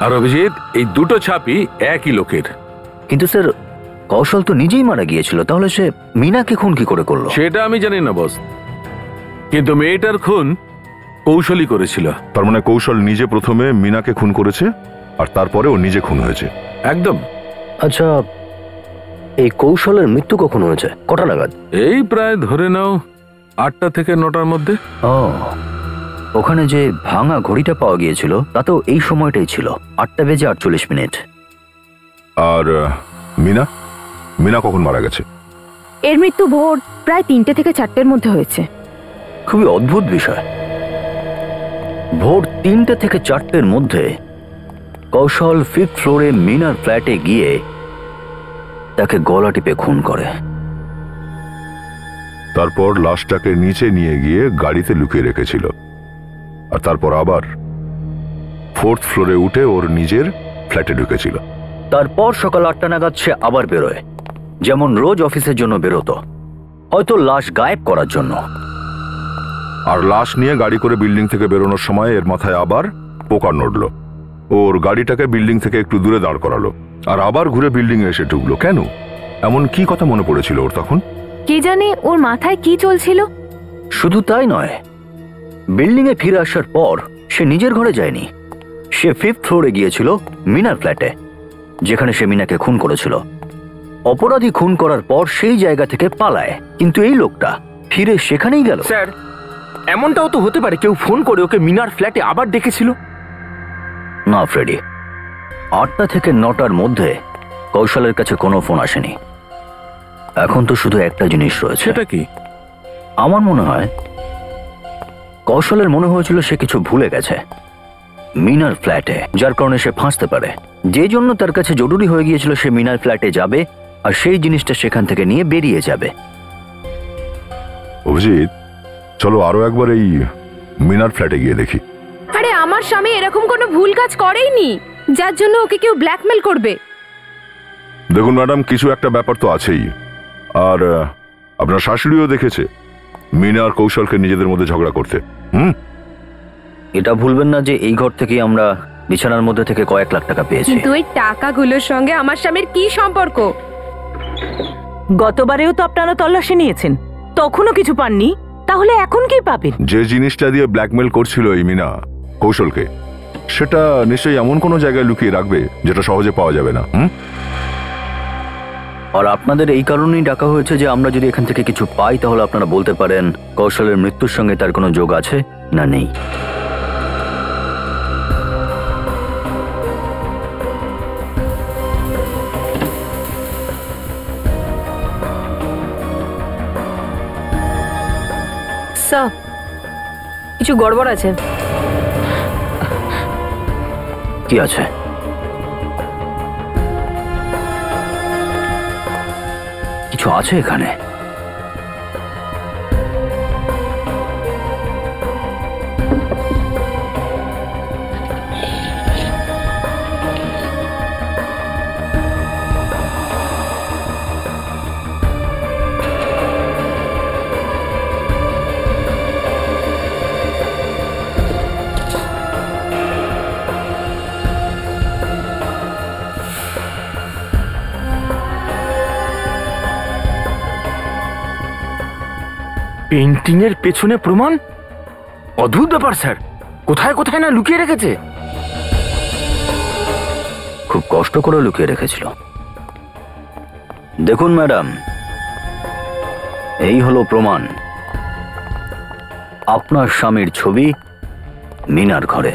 আর অভিজিৎ, এই দুটো ছাপই একই লোকের। কিন্তু স্যার, কৌশল তো নিজেই মারা গিয়েছিল, তাহলে সে মিনাকে খুন কি করে করলো? সেটা আমি জানি না বস, কিন্তু মেয়েটার খুন কৌশলই করেছিল। তার মানে কৌশল নিজে প্রথমে মিনাকে খুন করেছে, আর তারপরে ও নিজে খুন হয়েছে। একদম। আচ্ছা, এই কৌশলের মৃত্যু কখন হয়েছে? কটা নাগাদ? এই প্রায় ধরে নাও 8টা থেকে 9টার মধ্যে। ও, ওখানে যে ভাঙা ঘড়িটা পাওয়া গিয়েছিল তাতেও এই সময়টাই ছিল, 8টা বেজে 48 মিনিট। আর মিনা কখন মারা গেছে? এর মৃত্যু ভোর প্রায় 3টে থেকে 4টের মধ্যে হয়েছে। খুবই অদ্ভুত বিষয়। ভোর 3টে থেকে 4টের মধ্যে কৌশল 5th ফ্লোরে মিনার ফ্ল্যাটে গিয়ে তাকে গলা টিপে খুন করে। তারপর লাশটাকে নিচে নিয়ে গিয়ে গাড়িতে লুকিয়ে রেখেছিল, আর তারপর আবার 4th ফ্লোরে উঠে ওর নিজের ফ্ল্যাটে ঢুকেছিল। তারপর সকাল 8টা নাগাদ সে আবার বেরোয়, যেমন রোজ অফিসের জন্য বেরোতো, হয়তো লাশ গায়েব করার জন্য। আর লাশ নিয়ে গাড়ি করে বিল্ডিং থেকে বেরোনোর সময় এর মাথায় আবার পোকা নড়ল। ওর গাড়িটাকে বিল্ডিং থেকে একটু দূরে দাঁড় করালো, আর আবার ঘুরে বিল্ডিং এ এসে ঢুকলো। কেন? এমন কি কথা মনে পড়েছিল ওর তখন? কে জানে ওর মাথায় কি চলছিল। শুধু তাই নয়, বিল্ডিং এ ফিরে আসার পর সে নিজের ঘরে যায়নি, সে 5th ফ্লোরে গিয়েছিল মিনার ফ্ল্যাটে, যেখানে সে মিনাকে খুন করেছিল। অপরাধী খুন করার পর সেই জায়গা থেকে পালায়, কিন্তু এই লোকটা ফিরে সেখানেই গেল। স্যার, এমনটাও তো হতে পারে কেউ ফোন করে ওকে মিনার ফ্ল্যাটে আবার ডেকেছিল। না ফ্রেডি, 8টা থেকে 9টার মধ্যে কৌশলের কাছে কোনো ফোন আসেনি। এখন তো শুধু একটা জিনিস রয়েছে। সেটা কি? আমার মনে হয় কৌশলের মনে হয়েছিল সে কিছু ভুলে গেছে মিনার ফ্ল্যাটে, যার কারণে সে ফাঁসতে পারে। যে জন্য তার কাছে জরুরি হয়ে গিয়েছিল সে মিনার ফ্ল্যাটে যাবে আর সেই জিনিসটা সেখান থেকে নিয়ে বেরিয়ে যাবে। অভিজিৎ, চলো আরো একবার এই মিনার ফ্ল্যাটে গিয়ে দেখি। আরে আমার স্বামী এরকম কোনো ভুল কাজ করেইনি যার জন্য ওকে কেউ ব্ল্যাকমেল করবে। দেখুন ম্যাডাম, কিছু একটা ব্যাপার তো আছেই। আর আপনার শাশুড়িও দেখেছে মিনা আর কৌশলকে নিজেদের মধ্যে ঝগড়া করতে। এটা ভুলবেন না যে এই ঘর থেকে আমরা বিছানার মধ্যে থেকে কয়েক লাখ টাকা পেয়েছি। কিন্তু এই টাকাগুলোর সঙ্গে আমার স্বামীর কি সম্পর্ক? গতবারেও তো আপনারা তল্লাশি নিয়েছেন, তখনও কিছু পাননি, তাহলে এখন কি পাবেন? যে জিনিসটা দিয়ে ব্ল্যাকমেল করছিল এই মিনা কৌশলকে, সেটা নিশ্চয়ই এমন কোনো জায়গায় লুকিয়ে রাখবে যেটা সহজে পাওয়া যাবে না। আর আপনাদের এই কারণেই ডাকা হয়েছে যে আমরা যদি এখান থেকে কিছু পাই তাহলে আপনারা বলতে পারেন কৌশলের মৃত্যুর সঙ্গে তার কোনো যোগ আছে না নেই। স্যার, কিছু গড়বড় আছে। কি আছে? কিছু আছে এখানে? পেন্টিং এর পেছনে প্রমাণ? অদ্ভুত ব্যাপার স্যার, কোথায় কোথায় না লুকিয়ে রেখেছে। খুব কষ্ট করে লুকিয়ে রেখেছিল। দেখুন ম্যাডাম, এই হলো প্রমাণ। আপনার স্বামীর ছবি মিনার ঘরে।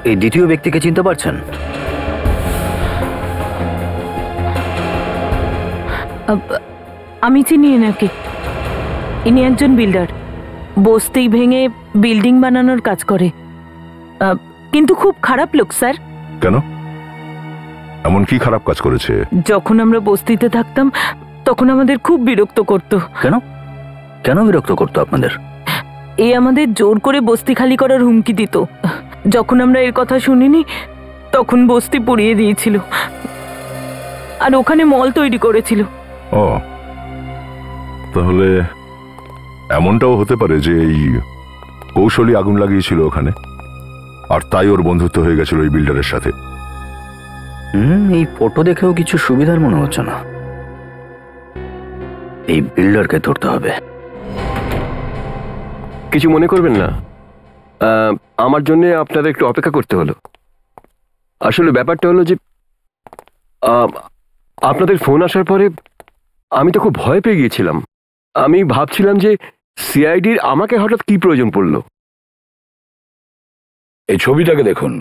এই দ্বিতীয় ব্যক্তিকে চিনতে পারছেন? আমি চিনি এনাকে। ইনি একজন বিল্ডার, বস্তি ভেঙে বিল্ডিং বানানোর কাজ করে, কিন্তু খুব খারাপ লোক স্যার। কেন? এমন কি খারাপ কাজ করেছে? যখন আমরা বস্তিতে থাকতাম তখন আমাদের খুব বিরক্ত করত। কেন কেন বিরক্ত করতো আপনাদের? এই আমাদের জোর করে বস্তি খালি করার হুমকি দিত। যখন আমরা এর কথা শুনিনি তখন বস্তি পুড়িয়ে দিয়েছিল, আর ওখানে মল তৈরি করেছিল। ও, তাহলে এমনটাও হতে পারে যে এই কৌশলী আগুন লাগিয়েছিল ওখানে, আর তাই ওর বন্ধুত্ব হয়ে গেছিল ওই বিল্ডারের সাথে। এই ফটো দেখেও কিছু সুবিধার মনে হচ্ছে না। এই বিল্ডারকে ধরতে হবে। কিছু মনে করবেন না, আমার জন্য আপনাদের একটু অপেক্ষা করতে হলো। আসলে ব্যাপারটা হলো যে আপনাদের ফোন আসার পরে আমি তো খুব ভয় পেয়ে গিয়েছিলাম। আমি ভাবছিলাম যে সিআইডির আমাকে হঠাৎ কি প্রয়োজন পড়লো। এই ছবিটাকে দেখুন,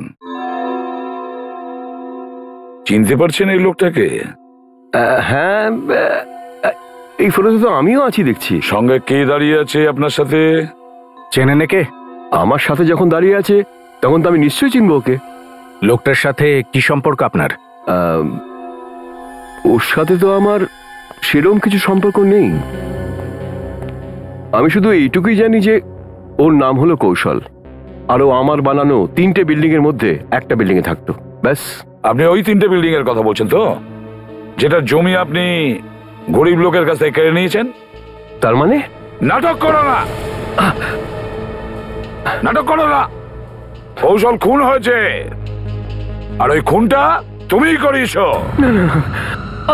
চিনতে পারছেন এই লোকটাকে? হ্যাঁ, এই ফটোতে তো আমিও আছি দেখছি। সঙ্গে কে দাঁড়িয়ে আছে আপনার সাথে? চেনেন একে? আমার সাথে যখন দাঁড়িয়ে আছে তখন তো আমি নিশ্চয়ই চিনবো ওকে। লোকটার সাথে কি সম্পর্ক আপনার? ওর সাথে তো আমার সেরকম কিছু সম্পর্ক নেই। আমি শুধু এইটুকুই জানি যে ওর নাম হলো কৌশল, আর ও আমার বানানো 3টে বিল্ডিং এর মধ্যে একটা বিল্ডিং এ থাকতো, ব্যাস। আপনি ওই 3টে বিল্ডিং এর কথা বলছেন তো, যেটার জমি আপনি গরিব লোকের কাছ থেকে কেড়ে নিয়েছেন? তার মানে? নাটক করো না, নাটক করো না। কৌশল খুন হয়েছে, আর ওই খুনটা তুমিই করিয়েছো।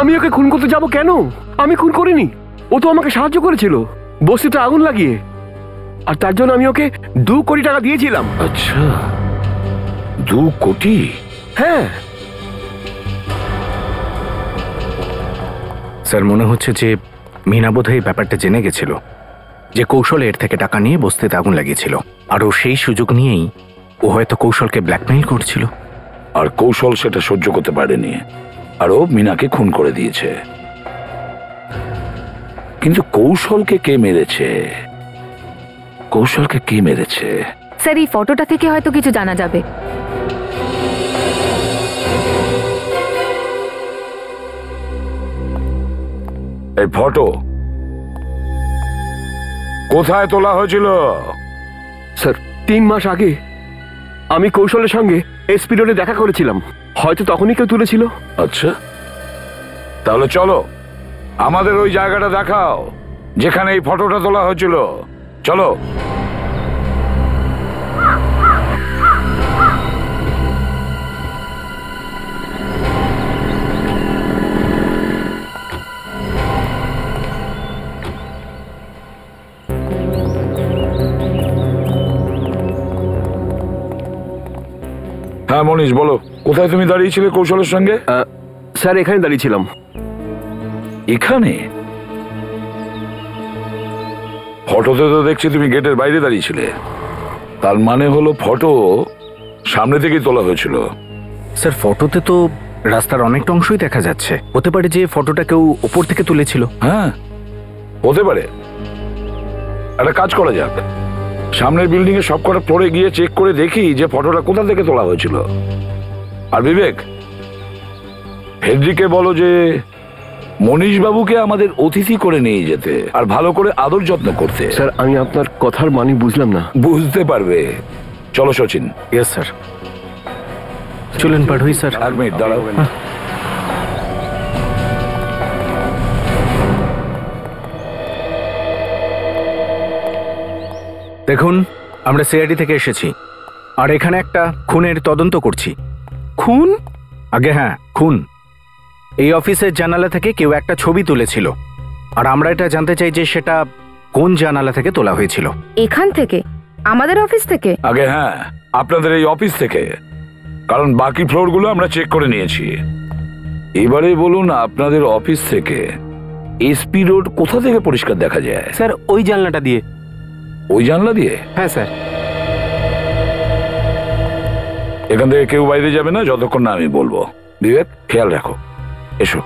আমি ওকে খুন করতে যাব কেন? আমি খুন করিনি। ও তো আমাকে সাহায্য করেছিল বস্তিতে আগুন লাগিয়ে, আর তার জন্য আমি ওকে 2 কোটি টাকা দিয়েছিলাম। আচ্ছা, 2 কোটি? হ্যাঁ স্যার, মনে হচ্ছে যে মিনা বোধহয় এই ব্যাপারটা জেনে গেছিল যে কৌশল এর থেকে টাকা নিয়ে বস্তিতে আগুন লাগিয়েছিল, আর ও সেই সুযোগ নিয়েই ও হয়তো কৌশলকে ব্ল্যাকমেইল করছিল। আর কৌশল সেটা সহ্য করতে পারেনি, আর ও মিনাকে খুন করে দিয়েছে। কিন্তু কৌশলকে কে মেরেছে? কৌশলকে কে মেরেছে? স্যার, এই ফটোটা থেকে হয়তো কিছু জানা যাবে। এই ফটো কোথায় তোলা হয়েছিল? স্যার, 3 মাস আগে আমি কৌশলের সঙ্গে এসপি রোডে দেখা করেছিলাম, হয়তো তখনই কেউ তুলেছিল। আচ্ছা, তাহলে চলো আমাদের ওই জায়গাটা দেখাও যেখানে এই ফটোটা তোলা হয়েছিল। চলো। হ্যাঁ মনীষ, বলো, কোথায় তুমি দাঁড়িয়েছিলে কৌশলের সঙ্গে? স্যার, এখানে দাঁড়িয়েছিলাম। এখানে? ফটোতে তো দেখছি তুমি গেটের বাইরে দাঁড়িয়েছিলে। তার মানে হলো ফটো সামনে থেকেই তোলা হয়েছিল। স্যার, ফটোতে তো রাস্তার অনেকটা অংশই দেখা যাচ্ছে। হতে পারে যে ফটোটা কেউ ওপর থেকে তুলেছিল। হ্যাঁ, হতে পারে। একটা কাজ করা যাক, সামনের বিল্ডিং এ সবকটা ফ্লোরে গিয়ে চেক করে দেখি যে ফটোটা কোথা থেকে তোলা হয়েছিল। আর বিবেক, হেনরিকে বলো যে মনীষ বাবুকে আমাদের অতিথি করে নিয়ে যেতে আর ভালো করে আদর যত্ন করতে। স্যার, আমি আপনার কথার মানে বুঝলাম না। বুঝতে পারবে। চলো সচিন। Yes sir. চলুন পাঠুই স্যার। 1 মিনিট দাঁড়াও। দেখুন, আমরা সিআইডি থেকে এসেছি, আর এখানে একটা খুনের তদন্ত করছি। খুন? আগে হ্যাঁ, খুন। এই অফিসের জানালা থেকে কেউ একটা ছবি তুলেছিল, আর আমরা এটা জানতে চাই যে সেটা কোন জানালা থেকে তোলা হয়েছিল। এখান থেকে? আমাদের অফিস থেকে? আগে হ্যাঁ, আপনাদের এই অফিস থেকে, কারণ বাকি ফ্লোরগুলো আমরা চেক করে নিয়েছি। এবারে বলুন, আপনাদের অফিস থেকে এসপি রোড কোথা থেকে পরিষ্কার দেখা যায়? স্যার ওই জানলাটা দিয়ে। ওই জানলা দিয়ে? হ্যাঁ স্যার। এখান থেকে কেউ বাইরে যাবে না যতক্ষণ না আমি বলবো। বিবেক, খেয়াল রাখো। এসো।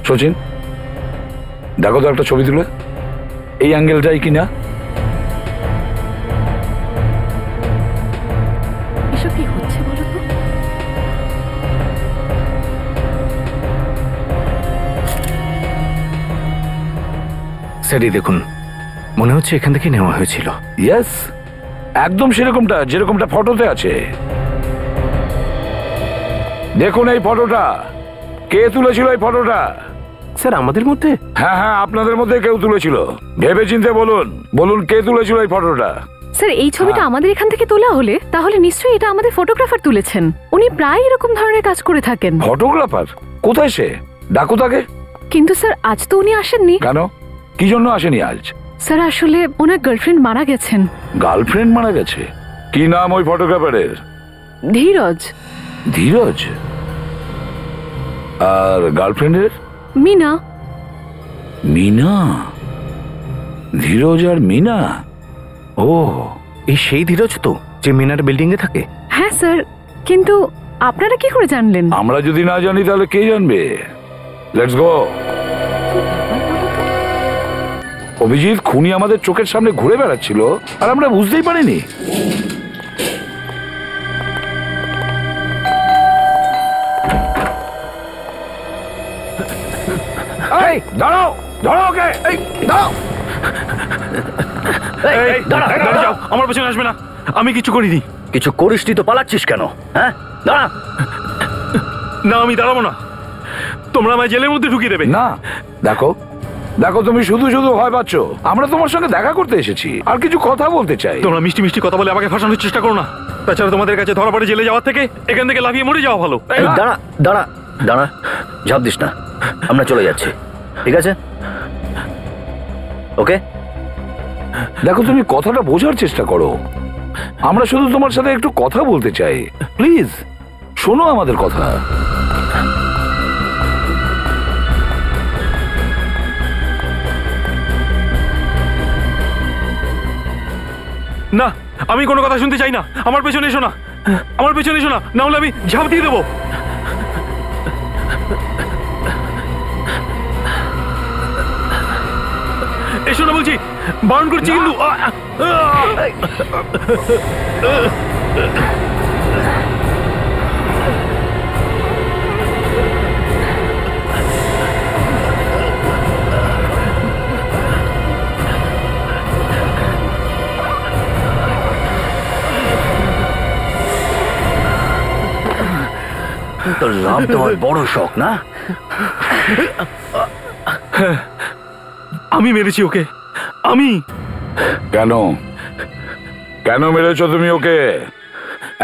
সচিন, দেখো তো একটা ছবি তুলে, এই অ্যাঙ্গেলটাই কিনা। এসব কি হচ্ছে বলো তো? স্যার এই দেখুন, মনে হচ্ছে এখান থেকে নেওয়া হয়েছিল। ইয়েস, একদম সেরকমটা যেরকমটা ফটোতে আছে। দেখুন এই ফটোটা, কে তুলেছিল এই ফটোটা? স্যার আমাদের মধ্যে? হ্যাঁ হ্যাঁ, আপনাদের মধ্যে কেউ তুলেছিল। ভেবে চিন্তে বলুন, বলুন কে তুলেছিল এই ফটোটা? স্যার এই ছবিটা আমাদের এখান থেকে তোলা হলে তাহলে নিশ্চয়ই এটা আমাদের ফটোগ্রাফার তুলেছেন। উনি প্রায় এরকম ধরনের কাজ করে থাকেন। ফটোগ্রাফার? কোথায় সে? ডাকো তাকে। কিন্তু স্যার আজ তো উনি আসেননি। কেন? কি জন্য আসেনি আজ? স্যার আসলে ওনার গার্লফ্রেন্ড মারা গেছেন। গার্লফ্রেন্ড মারা গেছে? কি নাম ওই ফটোগ্রাফারের? ধীরজ। ধীরজ? আর গার্লফ্রেন্ডের? মিনা। মিনা? ধীরজ আর মিনা? ও, এই সেই ধীরজ তো যে মিনার বিল্ডিং এ থাকে? হ্যাঁ স্যার, কিন্তু আপনারা কি করে জানলেন? আমরা যদি না জানি তাহলে কে জানবে? Let's go. অভিজিৎ, খুনি আমাদের চোখের সামনে ঘুরে বেড়াচ্ছিল আর আমরা বুঝতেই পারিনি। এই দাঁড়াও, ধরো ওকে, এই দাঁড়াও। দাঁড়া যাও, আমার পেছনে আসবে না, আমি কিছু করিনি। কিছু করিসনি তো পালাচ্ছিস কেন? হ্যাঁ, দাঁড়া। না, আমি দাঁড়াবো না, তোমরা আমায় জেলের মধ্যে ঢুকিয়ে দেবে। না, দেখো দেখো, তুমি শুধু শুধু ভয় পাচ্ছ। আমরা তোমার সঙ্গে দেখা করতে এসেছি, আর কিছু কথা বলতে চাই। তোমরা মিষ্টি মিষ্টি কথা বলে আমাকে ফাঁসানোর চেষ্টা করো না। তাছাড়া তোমাদের কাছে ধরা পড়ে জেলে যাওয়ার থেকে এখান থেকে লাফিয়ে মরে যাওয়া ভালো। এই দাঁড়া দাঁড়া দাঁড়া, ঝাঁপ দিস না, আমরা চলে যাচ্ছি, ঠিক আছে? ওকে। দেখো, তুমি কথাটা বোঝার চেষ্টা করো। আমরা শুধু তোমার সাথে একটু কথা বলতে চাই। প্লিজ শোনো আমাদের কথা। না, আমি কোনো কথা শুনতে চাই না। আমার পেছনে এসো না, আমার পেছনে এসো না, না হলে আমি ঝাঁপ দিয়ে দেবো। এসো না বলছি, বারণ করছি কিন্তু। তোর লাভ দেওয়ার বড় শখ না? আমি মেরেছি ওকে, আমি। কেন? কেন মেরেছো তুমি ওকে?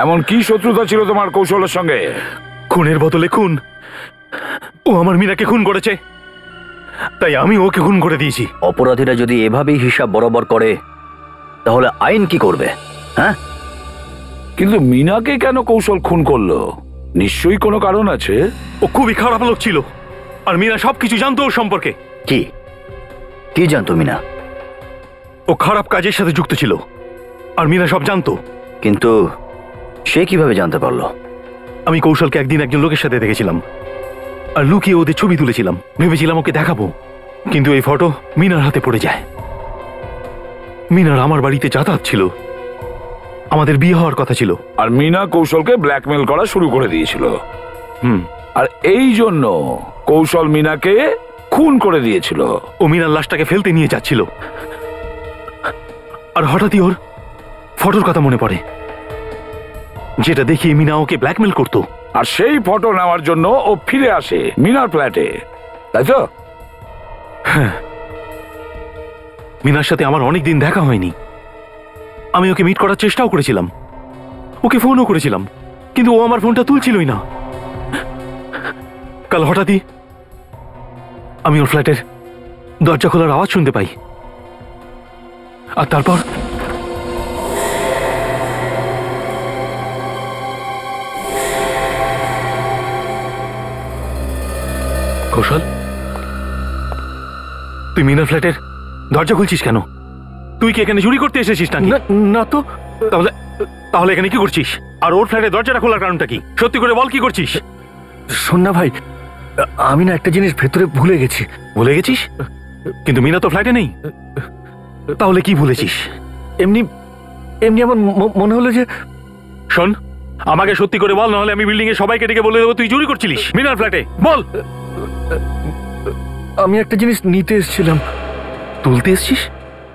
এমন কি শত্রুতা ছিল তোমার কৌশলের সঙ্গে? খুনের বদলে খুন। ও আমার মীনাকে খুন করেছে, তাই আমি ওকে খুন করে দিয়েছি। অপরাধীরা যদি এভাবেই হিসাব বরাবর করে তাহলে আইন কি করবে? হ্যাঁ, কিন্তু মিনাকে কেন কৌশল খুন করলো? নিশ্চয়ই কোনো কারণ আছে। ও খুবই খারাপ লোক ছিল, আর মিনা সবকিছু জানতো ওর সম্পর্কে। কি কি জানতো মিনা? ও খারাপ কাজের সাথে যুক্ত ছিল, আর মিনা সব জানতো। কিন্তু সে কিভাবে জানতে পারলো? আমি কৌশলকে একদিন একজন লোকের সাথে দেখেছিলাম, আর লুকিয়ে ওদের ছবি তুলেছিলাম। ভেবেছিলাম ওকে দেখাবো, কিন্তু এই ফটো মিনার হাতে পড়ে যায়। মিনার আমার বাড়িতে যাতায়াত ছিল, আমাদের বিয়ে হওয়ার কথা ছিল। আর মিনা কৌশলকে ব্ল্যাকমেল করা শুরু করে দিয়েছিল। আর এই জন্য কৌশল মিনাকে খুন করে দিয়েছিল। ও মিনার লাশটাকে ফেলতে নিয়ে যাচ্ছিল, আর হঠাৎই ওর ফটোর কথা মনে পড়ে, যেটা দেখিয়ে মিনা ওকে ব্ল্যাকমেল করতো। আর সেই ফটো নেওয়ার জন্য ও ফিরে আসে মিনার ফ্ল্যাটে, তাই তো? হ্যাঁ, মিনার সাথে আমার অনেক দিন দেখা হয়নি। আমি ওকে মিট করার চেষ্টাও করেছিলাম, ওকে ফোনও করেছিলাম, কিন্তু ও আমার ফোনটা তুলছিলই না। কাল হঠাৎই আমি ওর ফ্ল্যাটের দরজা খোলার আওয়াজ শুনতে পাই, আর তারপর কৌশল, তুই মিনার ফ্ল্যাটের দরজা খুলছিস কেন? তুই কি এখানে চুরি করতে এসেছিস নাকি? না তো। তাহলে তাহলে এখানে কি করছিস? আর ওর ফ্ল্যাটের দরজাটা খোলার কারণটা কি? সত্যি করে বল, কি করছিস? শোন না ভাই, আমি না একটা জিনিস ভেতরে ভুলে গেছি। ভুলে গেছিস? কিন্তু মিনা তো ফ্ল্যাটে নেই। তাহলে কি ভুলেছিস? এমনি এমনি আমার মনে হলো যে, শোন, আমাকে সত্যি করে বল, নাহলে আমি বিল্ডিং এ সবাইকে ডেকে বলে দেবো তুই চুরি করছিলিস মিনার ফ্ল্যাটে। বল। আমি একটা জিনিস নিতে এসেছিলাম। তুলতে এসছিস?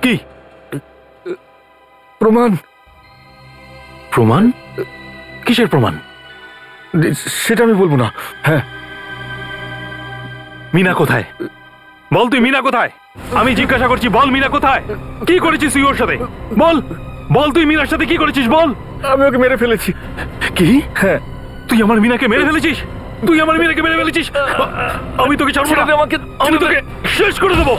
কি প্রমাণ? প্রমাণ? কিসের প্রমাণ? সেটা আমি বলবো না। হ্যাঁ, মিনা কোথায়? বল, তুই মিনা কোথায়? আমি জিজ্ঞাসা করছি, বল মিনা কোথায়? কি করেছিস তুই ওর সাথে? বল, বল তুই মিনার সাথে কি করেছিস? বল। আমি ওকে মেরে ফেলেছি। কি? হ্যাঁ। তুই আমার মিনাকে মেরে ফেলেছিস? তুই আমার মিনাকে মেরে ফেলেছিস? আমি তোকে ছাড়বো না, আমি তোকে শেষ করে দেবো।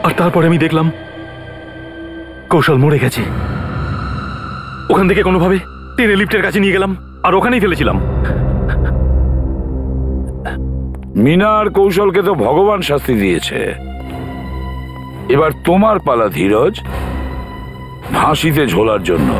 আর তারপরে আমি দেখলাম কৌশল মরে গেছে। ওখান থেকে কোনোভাবে টেনে লিফটের কাছে নিয়ে গেলাম, আর ওখানেই ফেলেছিলাম। মিনা আর কৌশলকে তো ভগবান শাস্তি দিয়েছে, এবার তোমার পালা ধীরজ, ফাঁসিতে ঝোলার জন্য।